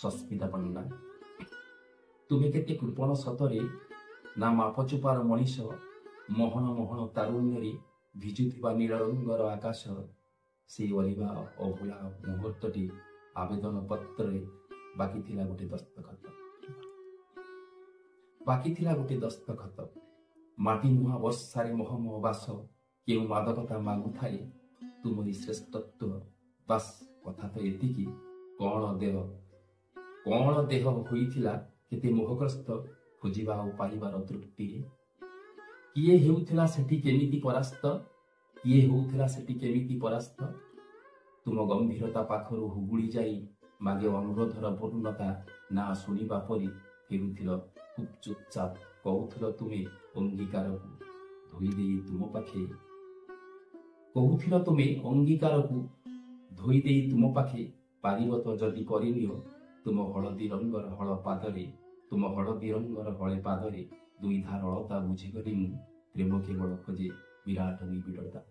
ସସ୍ମିତା ପଣ୍ଡା। ତୁମେ କେତେ କୃପଣ ସତରେ, ନା ମାପଚୁପାର ମଣିଷ, ମୋହନ ମୋହନ ତାରୁଣ୍ୟରେ ଭିଜୁଥିବା ନୀଳରଙ୍ଗର ଆକାଶ। ସେଇ ଅଲିଭା ଅଭୁଳା ମୁହୂର୍ତ୍ତଟି ଆବେଦନ ପତ୍ରରେ ବାକି ଥିଲା ଗୋଟେ ଦସ୍ତଖତ। ମାଟି ମୁହାଁ ବର୍ଷାରେ ମୋହମୋହ ବାସ, କେଉଁ ମାଦକତା ମାଗୁଥାଏ ତୁମରି ଶ୍ରେଷ୍ଠତ୍ୱ। ବାସ୍ କଥା ତ ଏତିକି, କଣ ଦେହ ହୋଇଥିଲା କେତେ ମୋହଗ୍ରସ୍ତ, ଖୋଜିବା ଆଉ ପାଇବାର ତୃପ୍ତିରେ। କିଏ ହେଉଥିଲା ସେଠି କେମିତି ପରାସ୍ତ। ତୁମ ଗମ୍ଭୀରତା ପାଖରୁ ହୁଗୁଳି ଯାଇ ମାଗେ ଅନୁରୋଧର ପୂର୍ଣ୍ଣତା। ନା ଶୁଣିବା ପରି ଫେରୁଥିଲ ଖୁବ୍ ଚୁପଚାପ, କହୁଥିଲ ତୁମେ ଅଙ୍ଗୀକାରକୁ ଧୋଇ ଦେଇ ତୁମ ପାଖେ। ପାରିବ ତ ଯଦି କରିନିଅ ତୁମ ହଳଦୀ ରଙ୍ଗର ହଳେ ପାଦରେ ଦୁଇ ଧାର ଅଳତା। ବୁଝିଗଲି ମୁଁ, ପ୍ରେମ କେବଳ ଖୋଜେ ବିରାଟ ନିବିଡ଼ତା।